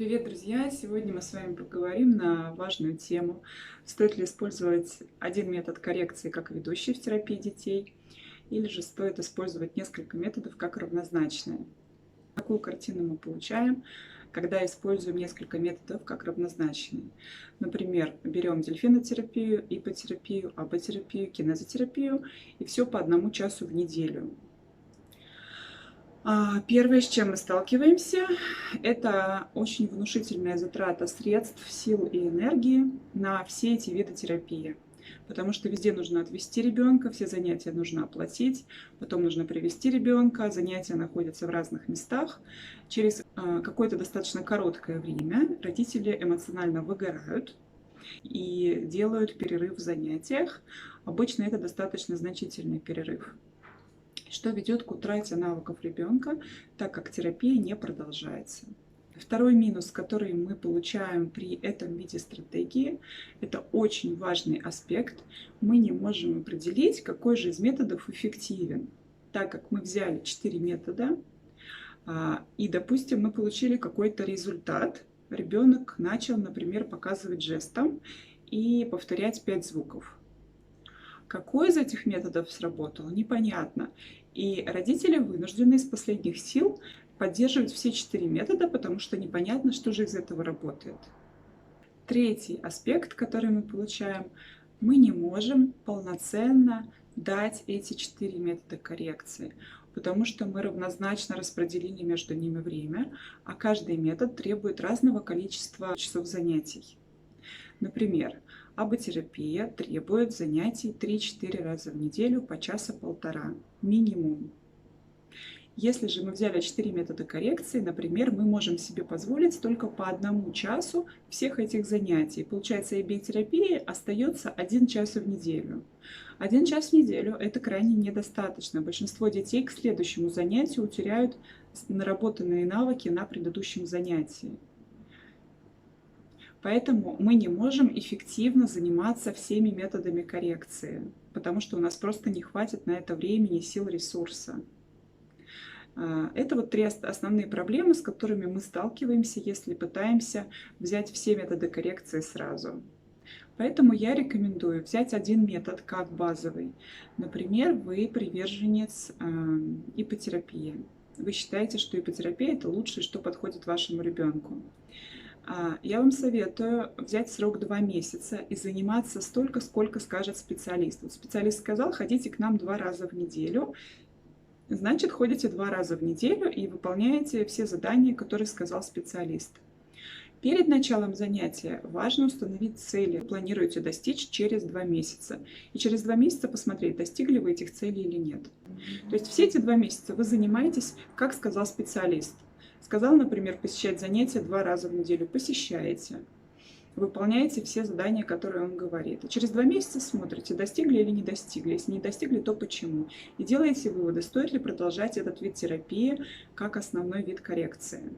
Привет, друзья! Сегодня мы с вами поговорим на важную тему. Стоит ли использовать один метод коррекции как ведущий в терапии детей, или же стоит использовать несколько методов как равнозначные? Какую картину мы получаем, когда используем несколько методов как равнозначные? Например, берем дельфинотерапию, ипотерапию, аботерапию, кинезотерапию и все по 1 часу в неделю. Первое, с чем мы сталкиваемся, это очень внушительная затрата средств, сил и энергии на все эти виды терапии. Потому что везде нужно отвести ребенка, все занятия нужно оплатить, потом нужно привести ребенка, занятия находятся в разных местах. Через какое-то достаточно короткое время родители эмоционально выгорают и делают перерыв в занятиях. Обычно это достаточно значительный перерыв, что ведет к утрате навыков ребенка, так как терапия не продолжается. Второй минус, который мы получаем при этом виде стратегии, это очень важный аспект. Мы не можем определить, какой же из методов эффективен, так как мы взяли 4 метода, и, допустим, мы получили какой-то результат. Ребенок начал, например, показывать жестом и повторять 5 звуков. Какой из этих методов сработал, непонятно. И родители вынуждены из последних сил поддерживать все 4 метода, потому что непонятно, что же из этого работает. Третий аспект, который мы получаем, мы не можем полноценно дать эти 4 метода коррекции, потому что мы равнозначно распределили между ними время, а каждый метод требует разного количества часов занятий. Например, аботерапия требует занятий 3-4 раза в неделю по 1–1,5 минимум. Если же мы взяли 4 метода коррекции, например, мы можем себе позволить только по 1 часу всех этих занятий. Получается, ИБ-терапии остается 1 час в неделю. 1 час в неделю – это крайне недостаточно. Большинство детей к следующему занятию утеряют наработанные навыки на предыдущем занятии. Поэтому мы не можем эффективно заниматься всеми методами коррекции, потому что у нас просто не хватит на это времени, сил, ресурса. Это вот 3 основные проблемы, с которыми мы сталкиваемся, если пытаемся взять все методы коррекции сразу. Поэтому я рекомендую взять один метод как базовый. Например, вы приверженец ипотерапии. Вы считаете, что ипотерапия – это лучшее, что подходит вашему ребенку. Я вам советую взять срок 2 месяца и заниматься столько, сколько скажет специалист. Вот специалист сказал, ходите к нам 2 раза в неделю. Значит, ходите 2 раза в неделю и выполняете все задания, которые сказал специалист. Перед началом занятия важно установить цели, планируете достичь через 2 месяца. И через 2 месяца посмотреть, достигли вы этих целей или нет. То есть все эти 2 месяца вы занимаетесь, как сказал специалист. Сказал, например, посещать занятия 2 раза в неделю. Посещаете. Выполняете все задания, которые он говорит. И через 2 месяца смотрите, достигли или не достигли. Если не достигли, то почему. И делаете выводы, стоит ли продолжать этот вид терапии как основной вид коррекции.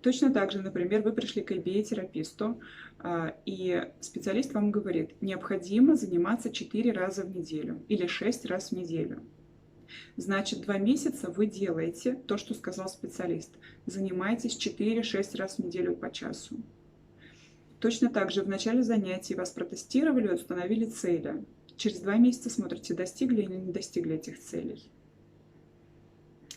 Точно так же, например, вы пришли к IBA-тераписту, и специалист вам говорит, необходимо заниматься 4 раза в неделю или 6 раз в неделю. Значит, 2 месяца вы делаете то, что сказал специалист. Занимайтесь 4-6 раз в неделю по часу. Точно так же в начале занятий вас протестировали, установили цели. Через 2 месяца смотрите, достигли или не достигли этих целей.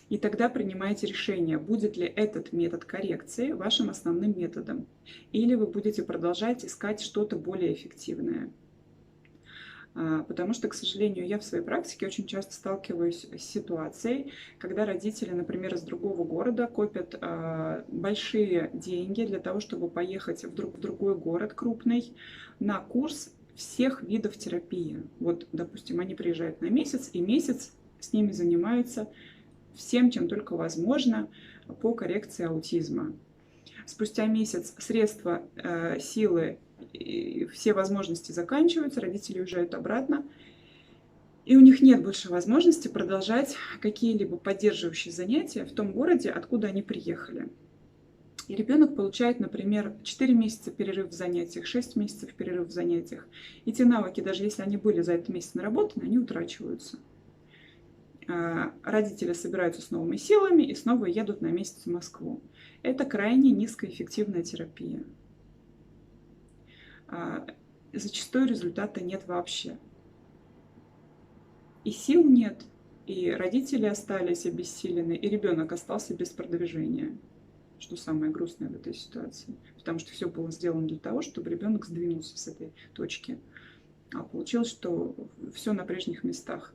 И тогда принимаете решение, будет ли этот метод коррекции вашим основным методом, или вы будете продолжать искать что-то более эффективное. Потому что, к сожалению, я в своей практике очень часто сталкиваюсь с ситуацией, когда родители, например, из другого города копят большие деньги для того, чтобы поехать в другой город крупный на курс всех видов терапии. Вот, допустим, они приезжают на месяц, и месяц с ними занимаются всем, чем только возможно по коррекции аутизма. Спустя месяц средства, силы и все возможности заканчиваются, родители уезжают обратно, и у них нет больше возможности продолжать какие-либо поддерживающие занятия в том городе, откуда они приехали. И ребенок получает, например, 4 месяца перерыв в занятиях, 6 месяцев перерыв в занятиях. И те навыки, даже если они были за этот месяц наработаны, они утрачиваются. Родители собираются с новыми силами и снова едут на месяц в Москву. Это крайне низкоэффективная терапия. Зачастую результата нет вообще. И сил нет, и родители остались обессилены, и ребенок остался без продвижения, что самое грустное в этой ситуации. Потому что все было сделано для того, чтобы ребенок сдвинулся с этой точки. А получилось, что все на прежних местах.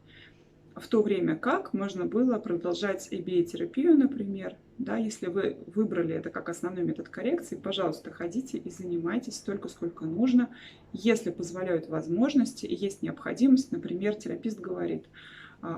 В то время как можно было продолжать EBA-терапию, например, да, если вы выбрали это как основной метод коррекции, пожалуйста, ходите и занимайтесь столько, сколько нужно, если позволяют возможности и есть необходимость. Например, терапевт говорит,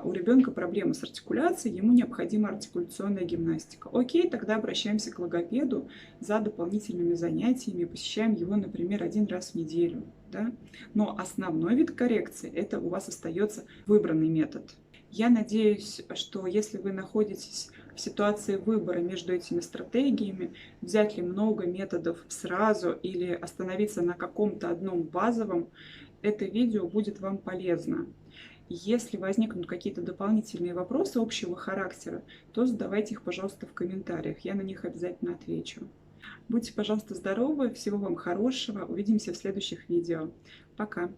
у ребенка проблемы с артикуляцией, ему необходима артикуляционная гимнастика. Окей, тогда обращаемся к логопеду за дополнительными занятиями, посещаем его, например, 1 раз в неделю. Да? Но основной вид коррекции – это у вас остается выбранный метод. Я надеюсь, что если вы находитесь в ситуации выбора между этими стратегиями, взять ли много методов сразу или остановиться на каком-то одном базовом, это видео будет вам полезно. Если возникнут какие-то дополнительные вопросы общего характера, то задавайте их, пожалуйста, в комментариях. Я на них обязательно отвечу. Будьте, пожалуйста, здоровы, всего вам хорошего. Увидимся в следующих видео. Пока!